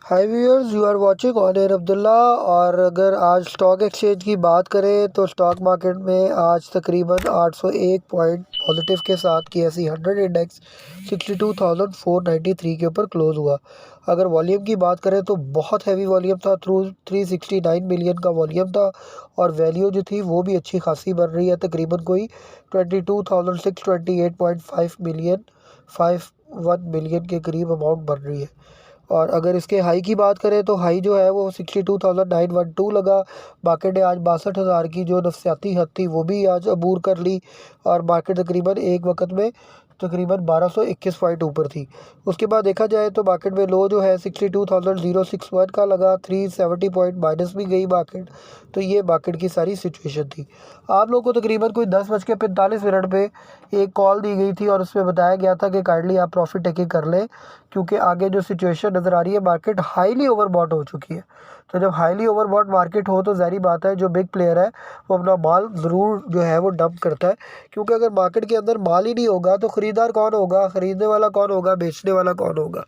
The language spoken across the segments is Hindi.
Hi viewers, you are watching on air Abdullah. और अगर आज स्टॉक एक्सचेंज की बात करें तो स्टॉक मार्केट में आज तकरीबन 801 पॉइंट पॉजिटिव के साथ KSE 100 इंडेक्स 62,493 के ऊपर क्लोज़ हुआ। अगर वॉल्यूम की बात करें तो बहुत हैवी वॉल्यूम था, थ्रू 369 मिलियन का वॉल्यूम था। और वैल्यू जो थी वो भी अच्छी खासी बन रही है, तकरीबन कोई 22,628.5 मिलियन 51 मिलियन के करीब अमाउंट बन रही है। और अगर इसके हाई की बात करें तो हाई जो है वो 62,912 लगा। मार्केट ने आज 62,000 की जो नफसियाती हद थी वो भी आज अबूर कर ली। और मार्केट तकरीबन एक वक्त में तकरीबन 1221 पॉइंट ऊपर थी। उसके बाद देखा जाए तो मार्केट में लो जो है 62,061 का लगा, 370 पॉइंट माइनस भी गई मार्केट। तो ये मार्केट की सारी सिचुएशन थी। आप लोगों को तकरीबन कोई 10:45 पे एक कॉल दी गई थी और उसमें बताया गया था कि काइंडली आप प्रॉफिट टेकिंग कर लें, क्योंकि आगे जो सिचुएशन नज़र आ रही है मार्केट हाईली ओवरबॉट हो चुकी है। तो जब हाईली ओवरबॉट मार्केट हो तो ज़ाहिर बात है जो बिग प्लेयर है वो अपना माल ज़रूर जो है वो डंप करता है, क्योंकि अगर मार्केट के अंदर माल ही नहीं होगा तो ख़रीदार कौन होगा, ख़रीदने वाला कौन होगा, बेचने वाला कौन होगा।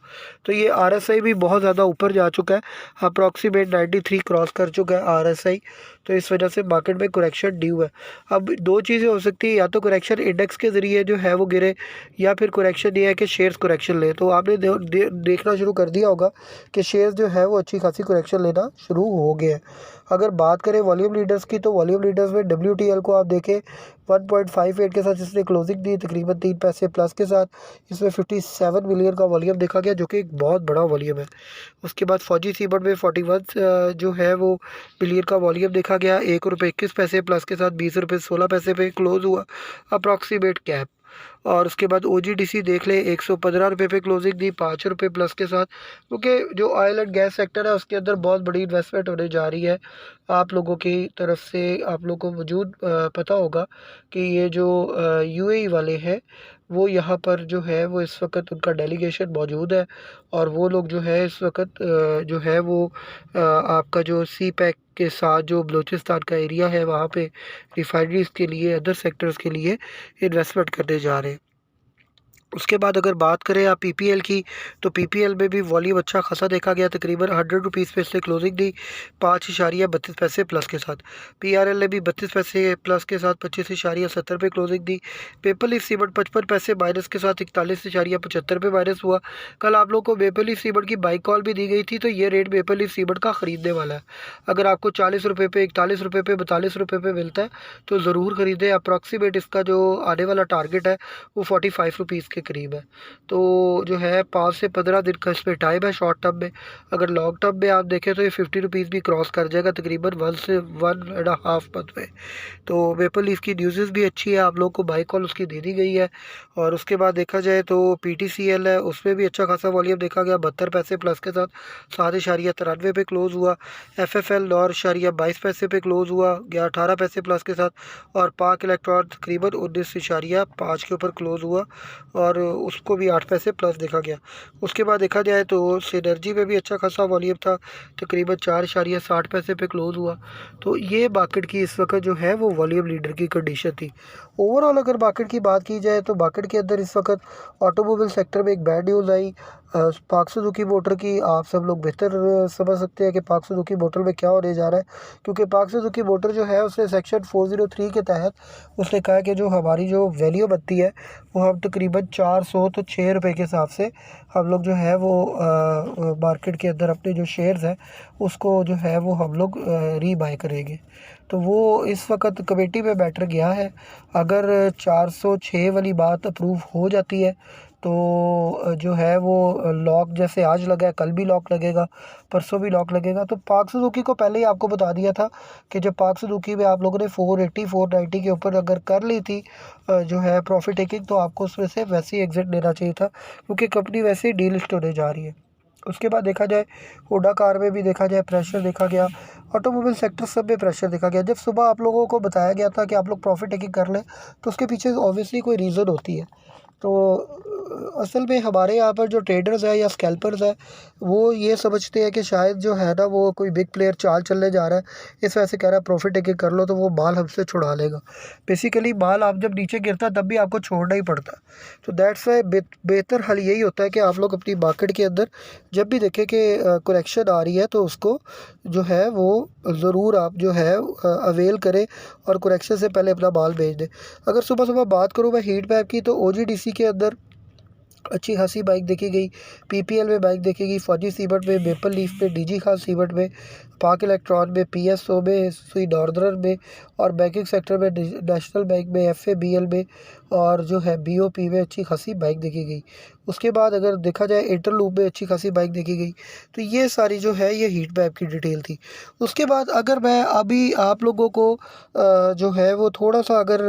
तो ये RSI भी बहुत ज़्यादा ऊपर जा चुका है, अप्रॉक्सीमेट 93 क्रॉस कर चुका है RSI। तो इस वजह से मार्केट में करेक्शन ड्यू है। अब दो चीज़ें हो सकती है, या तो करेक्शन इंडेक्स के ज़रिए जो है वो गिरे, या फिर करेक्शन ये है कि शेयर्स करेक्शन ले। तो आपने देखना शुरू कर दिया होगा कि शेयर्स जो है वो अच्छी खासी करेक्शन लेना शुरू हो गए हैं। अगर बात करें वॉल्यूम लीडर्स की तो वॉल्यूम लीडर्स में WTL को आप देखें 1.58 के साथ इसने क्लोजिंग दी, तकरीबन 3 पैसे प्लस के साथ। इसमें 57 मिलियन का वॉल्यूम देखा गया, जो कि एक बहुत बड़ा वॉल्यूम है। उसके बाद फौजी सीमेंट में 41 जो है वो मिलियन का वॉल्यूम देखा गया, ₹1.21 प्लस के साथ ₹20.16 पे क्लोज हुआ, अप्रॉक्सीमेट कैप। और उसके बाद OGDC देख ले, ₹115 पे क्लोजिंग दी, ₹5 प्लस के साथ, क्योंकि जो ऑयल एंड गैस सेक्टर है उसके अंदर बहुत बड़ी इन्वेस्टमेंट होने जा रही है। आप लोगों की तरफ से आप लोगों को वजूद पता होगा कि ये जो UAE वाले हैं वो यहाँ पर जो है वो इस वक्त उनका डेलीगेशन मौजूद है। और वो लोग जो है इस वक्त जो है वो आपका जो सी पैक के साथ जो बलूचिस्तान का एरिया है वहाँ पे रिफाइनरीज के लिए, अदर सेक्टर्स के लिए इन्वेस्टमेंट करने जा रहे हैं। उसके बाद अगर बात करें आप PPL की तो PPL में भी वॉल्यूम अच्छा खासा देखा गया, तकरीबन ₹100 पे इसने क्लोजिंग दी, 5.32 प्लस के साथ। PRL ने भी 32 पैसे प्लस के साथ 25.70 पे क्लोजिंग दी। पेपर लीफ सीमेंट 55 पैसे माइनस के साथ 41.75 पे माइनस हुआ। कल आप लोग को पेपर लीफ सीमेंट की बाई कॉल भी दी गई थी, तो ये रेट पेपर लीफ सीमेंट का ख़रीदने वाला है। अगर आपको ₹40 पे, ₹41 पे, ₹42 पे मिलता है तो ज़रूर ख़रीदें। अप्रॉक्सीमेट इसका जो आने वाला टारगेट है वो ₹45 के करीब है। तो जो है 5 से 15 दिन का इसमें टाइम है शॉर्ट टर्म में। अगर लॉन्ग टर्म में आप देखें तो ये ₹50 भी क्रॉस कर जाएगा, तकरीबन 1 से 1.5 मंथ में। तो मेपल लीफ की न्यूज़ भी अच्छी है, आप लोग को बाई कॉल उसकी दे दी गई है। और उसके बाद देखा जाए तो PTCL है, उसमें भी अच्छा खासा वॉल्यूम देखा गया, 72 पैसे प्लस के साथ 7.93 पे क्लोज़ हुआ। FFL 9.22 पे क्लोज़ हुआ, 18 पैसे प्लस के साथ। और पाक इलेक्ट्रॉन तकरीबन 19.5 के ऊपर क्लोज़ हुआ और उसको भी 8 पैसे प्लस देखा गया। उसके बाद देखा जाए तो सिनर्जी में भी अच्छा खासा वॉल्यूम था, तकरीबन 4.60 पे क्लोज़ हुआ। तो ये मार्केट की इस वक्त जो है वो वॉल्यूम लीडर की कंडीशन थी। ओवरऑल अगर मार्केट की बात की जाए तो मार्केट के अंदर इस वक्त ऑटोमोबाइल सेक्टर में एक बैड न्यूज़ आई। पाक सुजुकी मोटर की आप सब लोग बेहतर समझ सकते हैं कि पाक सुजुकी मोटर में क्या होने जा रहा है, क्योंकि पाक सुजुकी मोटर जो है उसने सेक्शन 403 के तहत उसने कहा कि जो हमारी जो वैल्यू बनती है वो हम तकरीबन 400 तो ₹6 के हिसाब से हम लोग जो है वो मार्केट के अंदर अपने जो शेयर्स हैं उसको जो है वो हम लोग रीबाय करेंगे। तो वो इस वक्त कमेटी में मैटर गया है। अगर 406 वाली बात अप्रूव हो जाती है तो जो है वो लॉक जैसे आज लगा है कल भी लॉक लगेगा, परसों भी लॉक लगेगा। तो पाक सुजुकी को पहले ही आपको बता दिया था कि जब पाक सुजुकी में आप लोगों ने 480 490 के ऊपर अगर कर ली थी जो है प्रॉफिट टेकिंग, तो आपको उसमें से वैसे ही एग्जिट लेना चाहिए था, क्योंकि कंपनी वैसे ही डीलिस्ट होने जा रही है। उसके बाद देखा जाए होंडा कार में भी देखा जाए प्रेशर देखा गया, ऑटोमोबाइल सेक्टर सब में प्रेशर देखा गया। जब सुबह आप लोगों को बताया गया था कि आप लोग प्रॉफिट टेकिंग कर लें तो उसके पीछे ऑब्वियसली कोई रीज़न होती है। तो असल में हमारे यहाँ पर जो ट्रेडर्स हैं या स्कैल्पर्स हैं वो ये समझते हैं कि शायद जो है ना वो कोई बिग प्लेयर चाल चलने जा रहा है, इस वजह से कह रहा है प्रॉफिट टेकिंग कर लो, तो वो माल हमसे छुड़ा लेगा। बेसिकली माल आप जब नीचे गिरता है तब भी आपको छोड़ना ही पड़ता है। तो दैट्स वाई बेहतर हल यही होता है कि आप लोग अपनी मार्केट के अंदर जब भी देखें कि करेक्शन आ रही है तो उसको जो है वो ज़रूर आप जो है अवेल करें और करेक्शन से पहले अपना माल बेच दें। अगर सुबह सुबह बात करूँ मैं हीट मैप की, तो OGDC के अंदर अच्छी खासी बाइक देखी गई। PPL में बाइक देखेगी, फौजी सीबर्ट में, मेपल लीफ में, DG खान सीबर्ट में, पाक इलेक्ट्रॉन में, PSO में, सुई नॉर्दर्न में, और बैंकिंग सेक्टर में नेशनल बैंक में, FABL में, और जो है BOP में अच्छी खासी बाइक देखी गई। उसके बाद अगर देखा जाए इंटरलूप में अच्छी खासी बाइक देखी गई। तो ये सारी जो है ये हीट मैप की डिटेल थी। उसके बाद अगर मैं अभी आप लोगों को जो है वो थोड़ा सा अगर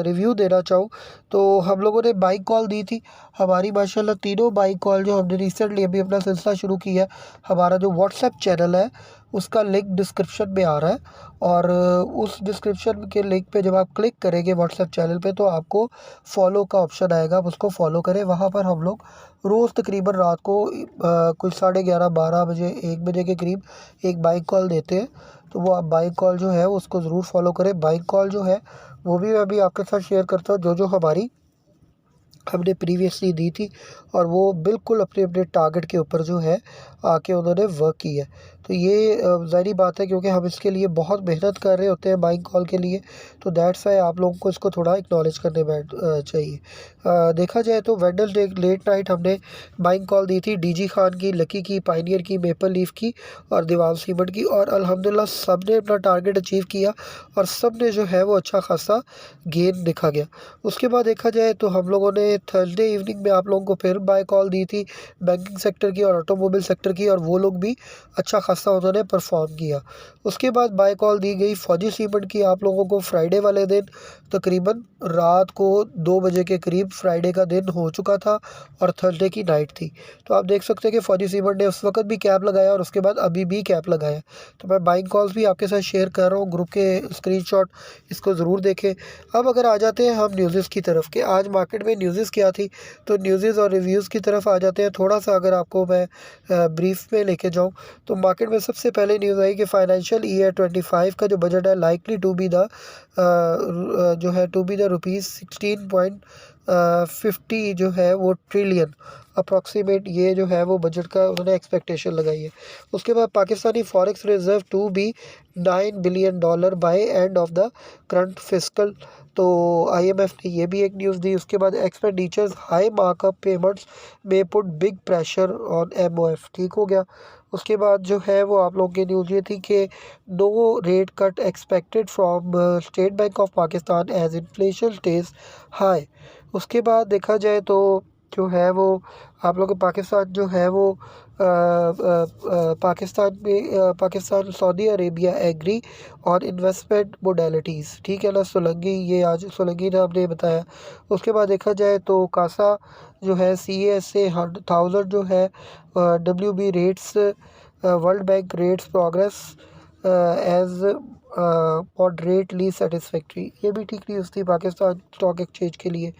रिव्यू देना चाहूँ, तो हम लोगों ने बाइक कॉल दी थी। हमारी माशाल्लाह तीनों बाइक कॉल जो हमने रिसेंटली अभी अपना सिलसिला शुरू किया है, हमारा जो व्हाट्सएप चैनल है उसका लिंक डिस्क्रिप्शन में आ रहा है, और उस डिस्क्रिप्शन के लिंक पे जब आप क्लिक करेंगे व्हाट्सएप चैनल पे तो आपको फॉलो का ऑप्शन आएगा, आप उसको फॉलो करें। वहाँ पर हम लोग रोज़ तकरीबन रात को कुछ 11:30-12 बजे 1 बजे के करीब एक बाइक कॉल देते हैं। तो वो आप बाइक कॉल जो है उसको ज़रूर फॉलो करें। बाइक कॉल जो है वो भी मैं अभी आपके साथ शेयर करता हूँ, जो हमारी हमने प्रीवियसली दी थी, और वो बिल्कुल अपने अपने टारगेट के ऊपर जो है आके उन्होंने वर्क की है। तो ये ज़ाहिर बात है क्योंकि हम इसके लिए बहुत मेहनत कर रहे होते हैं बाइक कॉल के लिए, तो दैट्स वाई आप लोगों को इसको थोड़ा एक्नॉलेज करने बैठ चाहिए। देखा जाए तो वेडनेसडे लेट नाइट हमने बाइक कॉल दी थी DG खान की, लकी की, पाइनियर की, मेपल लीफ की और दीवान सीमेंट की, और अल्हम्दुलिल्लाह सब ने अपना टारगेट अचीव किया और सब ने जो है वो अच्छा खासा गेन दिखा गया। उसके बाद देखा जाए तो हम लोगों ने थर्सडे इवनिंग में आप लोगों को फिर बाय कॉल दी थी बैंकिंग सेक्टर की और ऑटोमोबाइल सेक्टर की, और वो लोग भी अच्छा खासा उन्होंने परफॉर्म किया। उसके बाद बाय कॉल दी गई फौजी सीमेंट की आप लोगों को फ्राइडे वाले दिन, तकरीबन रात को 2 बजे के करीब फ्राइडे का दिन हो चुका था और थर्सडे की नाइट थी। तो आप देख सकते हैं कि फौजी सीमेंट ने उस वक्त भी कैप लगाया और उसके बाद अभी भी कैप लगाया। तो मैं बाइंग कॉल्स भी आपके साथ शेयर कर रहा हूँ, ग्रुप के स्क्रीनशॉट इसको ज़रूर देखें। अब अगर आ जाते हैं हम न्यूज़ की तरफ कि आज मार्केट में न्यूज़ क्या थी, तो न्यूज़ और रिव्यूज़ की तरफ आ जाते हैं। थोड़ा सा अगर आपको मैं ब्रीफ में लेके जाऊँ तो मार्केट में सबसे पहले न्यूज़ आई कि फाइनेंशियल ईयर 25 का जो बजट है लाइकली टू बी द जो है टू बी द रुपीज़ 16.50 जो है वो ट्रिलियन अप्रॉक्सीमेट, ये जो है वो बजट का उन्होंने एक्सपेक्टेशन लगाई है। उसके बाद Pakistani forex reserve to be $9 billion by end of the current fiscal, तो IMF ने ये भी एक न्यूज़ दी। उसके बाद एक्सपेंडिचर्स हाई मार्कअप पेमेंट्स में put big pressure on MOF, ठीक हो गया। उसके बाद जो है वो आप लोगों की न्यूज़ ये थी कि no rate cut expected from State Bank of Pakistan as inflation stage high. उसके बाद देखा जाए तो जो है वो आप लोग पाकिस्तान जो है वो पाकिस्तान में पाकिस्तान सऊदी अरेबिया एग्री और इन्वेस्टमेंट मोडेलिटीज़, ठीक है ना, सोलंगी, ये आज सोलंगी ने हमने बताया। उसके बाद देखा जाए तो कासा जो है CASA 1000 जो है WB rates World Bank rates progress as moderately satisfactory, ये भी ठीक न्यूज़ थी पाकिस्तान स्टॉक एक्सचेंज के लिए।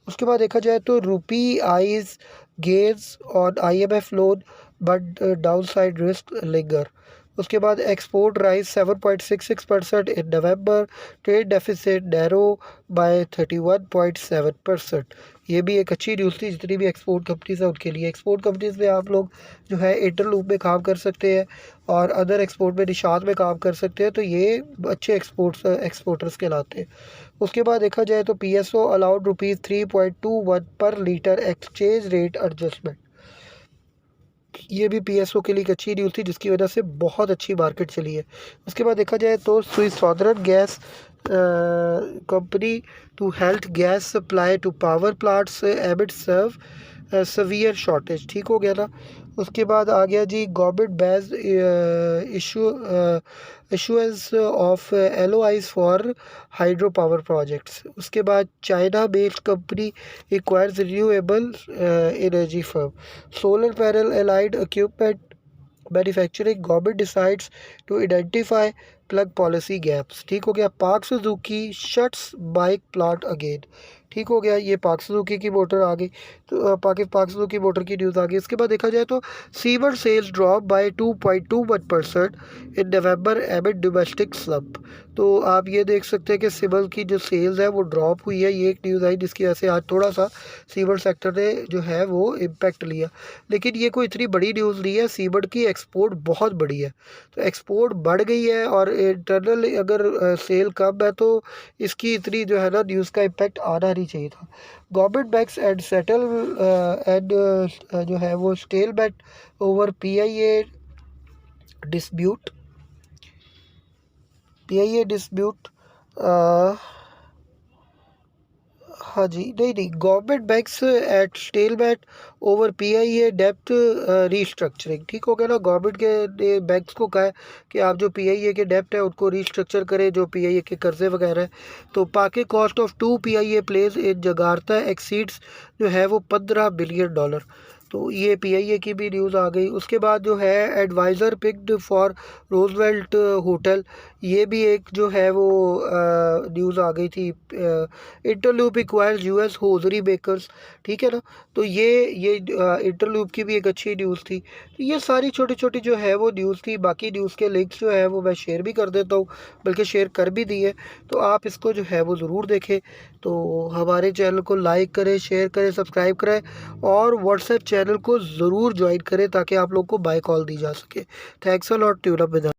उसके बाद देखा जाए तो rupee eyes gains on IMF loan but downside risk linger. उसके बाद export rise 7.66% in November, trade deficit narrow by 31.7%, ये भी एक अच्छी न्यूज़ थी। जितनी भी एक्सपोर्ट कंपनीज हैं उनके लिए, एक्सपोर्ट कंपनीज में आप लोग जो है इंटरलूप में काम कर सकते हैं और अदर एक्सपोर्ट में निशात में काम कर सकते हैं, तो ये अच्छे एक्सपोर्टर्स कहलाते हैं। उसके बाद देखा जाए तो PSO अलाउड ₹3.21 पर लीटर एक्सचेंज रेट एडजस्टमेंट, ये भी PSO के लिए एक अच्छी न्यूज़ थी जिसकी वजह से बहुत अच्छी मार्केट चली है। उसके बाद देखा जाए तो Swiss southern gas company to halt gas supply to power plants amid severe shortage, ठीक हो गया ना। उसके बाद आ गया जी government based issuance of LOIs for hydro power projects. उसके बाद China based company acquires renewable energy firm, solar panel allied equipment manufacturing, government decides to identify plug policy gaps, ठीक हो गया। Pak Suzuki shuts bike plant again, ठीक हो गया। ये पाक सुजुकी की मोटर आ गई, तो पाक सुजुकी मोटर की न्यूज़ आ गई। इसके बाद देखा जाए तो सीवर sales drop by 2.21% in November amid domestic slump. तो आप ये देख सकते हैं कि सीवर की जो सेल्स है वो ड्रॉप हुई है। ये एक न्यूज़ आई जिसकी वजह से आज थोड़ा सा सीवर सेक्टर ने जो है वो इम्पेक्ट लिया, लेकिन ये कोई इतनी बड़ी न्यूज़ नहीं है। सीवर की एक्सपोर्ट बहुत बड़ी है, तो एक्सपोर्ट बढ़ गई है और इंटरनल अगर सेल कम है तो इसकी इतनी जो है ना न्यूज़ का इम्पैक्ट आना नहीं चाहिए था। Government banks and settle and जो है वो stalemate over dispute PIA dispute हाँ जी, नहीं, government banks at stalemate over PIA डेप्ट रीस्ट्रक्चरिंग। ठीक हो गया ना। गवर्नमेंट के बैंक्स को कहा है कि आप जो पीआईए के डेप्ट है उनको रीस्ट्रक्चर करें, जो पीआईए के कर्जे वगैरह है। तो Pak cost of 2 PIA place in Jakarta exceeds जो है वो $15 बिलियन। तो ये पीआईए की भी न्यूज़ आ गई। उसके बाद जो है adviser picked for Roosevelt hotel, ये भी एक जो है वो न्यूज़ आ गई थी। इंटरलूप इक्वायर्स यूएस होजरी बेकर्स, ठीक है ना। तो ये इंटरलूप की भी एक अच्छी न्यूज़ थी। तो ये सारी छोटी छोटी जो है वो न्यूज़ थी। बाकी न्यूज़ के लिंक्स जो है वो मैं शेयर भी कर देता हूँ, बल्कि शेयर कर भी दिए, तो आप इसको जो है वो ज़रूर देखें। तो हमारे चैनल को लाइक करें, शेयर करें, सब्सक्राइब करें और व्हाट्सएप चैनल को ज़रूर ज्वाइन करें ताकि आप लोग को बाय कॉल दी जा सके। Thanks a lot, tune up with